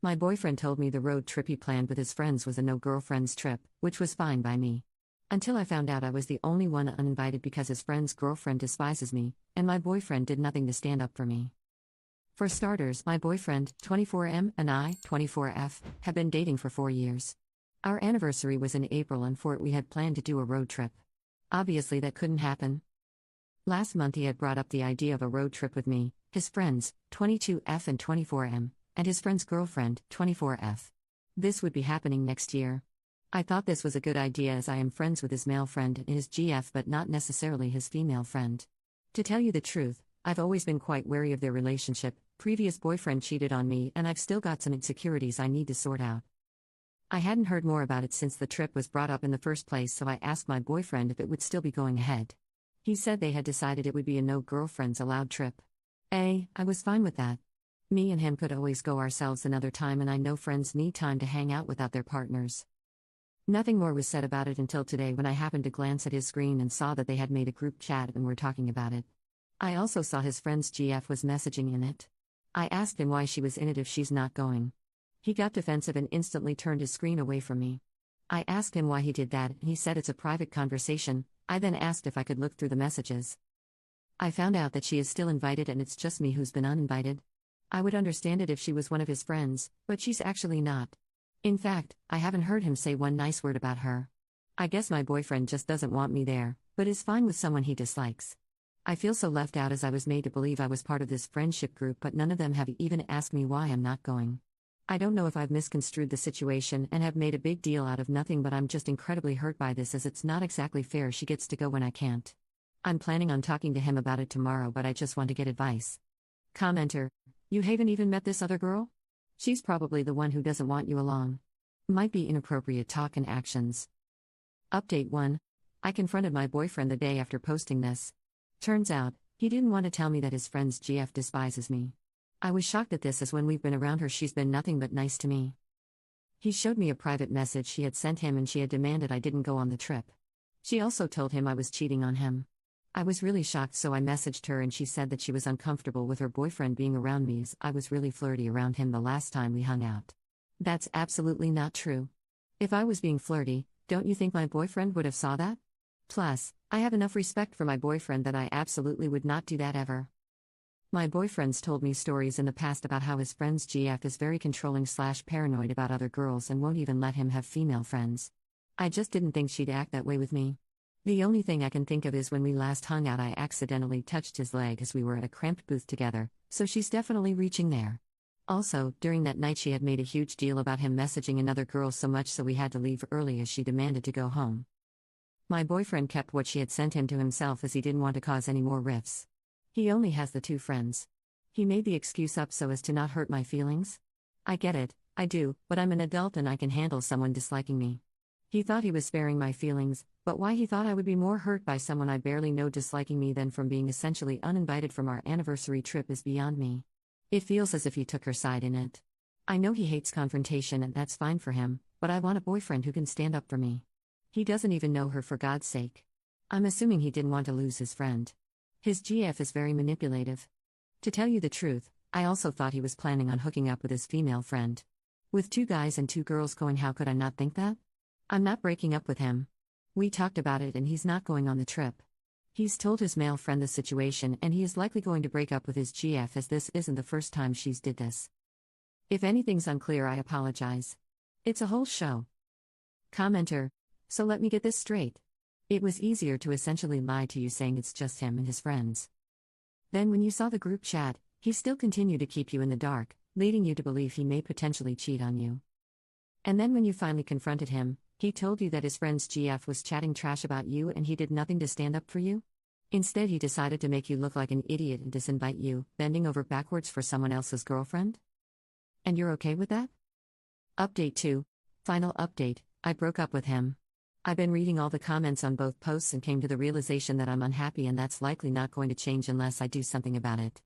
My boyfriend told me the road trip he planned with his friends was a no-girlfriends trip, which was fine by me. Until I found out I was the only one uninvited because his friend's girlfriend despises me, and my boyfriend did nothing to stand up for me. For starters, my boyfriend, 24M, and I, 24F, have been dating for 4 years. Our anniversary was in April, and for it we had planned to do a road trip. Obviously that couldn't happen. Last month he had brought up the idea of a road trip with me, his friends, 22F and 24M, and his friend's girlfriend, 24F. This would be happening next year. I thought this was a good idea as I am friends with his male friend and his GF but not necessarily his female friend. To tell you the truth, I've always been quite wary of their relationship. Previous boyfriend cheated on me and I've still got some insecurities I need to sort out. I hadn't heard more about it since the trip was brought up in the first place, so I asked my boyfriend if it would still be going ahead. He said they had decided it would be a no girlfriends allowed trip. I was fine with that. Me and him could always go ourselves another time, and I know friends need time to hang out without their partners. Nothing more was said about it until today when I happened to glance at his screen and saw that they had made a group chat and were talking about it. I also saw his friend's GF was messaging in it. I asked him why she was in it if she's not going. He got defensive and instantly turned his screen away from me. I asked him why he did that, and he said it's a private conversation. I then asked if I could look through the messages. I found out that she is still invited and it's just me who's been uninvited. I would understand it if she was one of his friends, but she's actually not. In fact, I haven't heard him say one nice word about her. I guess my boyfriend just doesn't want me there, but is fine with someone he dislikes. I feel so left out as I was made to believe I was part of this friendship group, but none of them have even asked me why I'm not going. I don't know if I've misconstrued the situation and have made a big deal out of nothing, but I'm just incredibly hurt by this as it's not exactly fair she gets to go when I can't. I'm planning on talking to him about it tomorrow, but I just want to get advice. Commenter: you haven't even met this other girl? She's probably the one who doesn't want you along. Might be inappropriate talk and actions. Update 1. I confronted my boyfriend the day after posting this. Turns out, he didn't want to tell me that his friend's GF despises me. I was shocked at this as when we've been around her she's been nothing but nice to me. He showed me a private message she had sent him and she had demanded I didn't go on the trip. She also told him I was cheating on him. I was really shocked, so I messaged her and she said that she was uncomfortable with her boyfriend being around me as I was really flirty around him the last time we hung out. That's absolutely not true. If I was being flirty, don't you think my boyfriend would have saw that? Plus, I have enough respect for my boyfriend that I absolutely would not do that ever. My boyfriend's told me stories in the past about how his friend's GF is very controlling/paranoid about other girls and won't even let him have female friends. I just didn't think she'd act that way with me. The only thing I can think of is when we last hung out I accidentally touched his leg as we were at a cramped booth together, so she's definitely reaching there. Also, during that night she had made a huge deal about him messaging another girl so much so we had to leave early as she demanded to go home. My boyfriend kept what she had sent him to himself as he didn't want to cause any more rifts. He only has the 2 friends. He made the excuse up so as to not hurt my feelings. I get it, I do, but I'm an adult and I can handle someone disliking me. He thought he was sparing my feelings, but why he thought I would be more hurt by someone I barely know disliking me than from being essentially uninvited from our anniversary trip is beyond me. It feels as if he took her side in it. I know he hates confrontation and that's fine for him, but I want a boyfriend who can stand up for me. He doesn't even know her, for God's sake. I'm assuming he didn't want to lose his friend. His GF is very manipulative. To tell you the truth, I also thought he was planning on hooking up with his female friend. With 2 guys and 2 girls going, how could I not think that? I'm not breaking up with him. We talked about it and he's not going on the trip. He's told his male friend the situation and he is likely going to break up with his GF as this isn't the first time she's did this. If anything's unclear, I apologize. It's a whole show. Commenter: so let me get this straight. It was easier to essentially lie to you saying it's just him and his friends. Then when you saw the group chat, he still continued to keep you in the dark, leading you to believe he may potentially cheat on you. And then when you finally confronted him, he told you that his friend's GF was chatting trash about you and he did nothing to stand up for you? Instead he decided to make you look like an idiot and disinvite you, bending over backwards for someone else's girlfriend? And you're okay with that? Update 2. Final update, I broke up with him. I've been reading all the comments on both posts and came to the realization that I'm unhappy and that's likely not going to change unless I do something about it.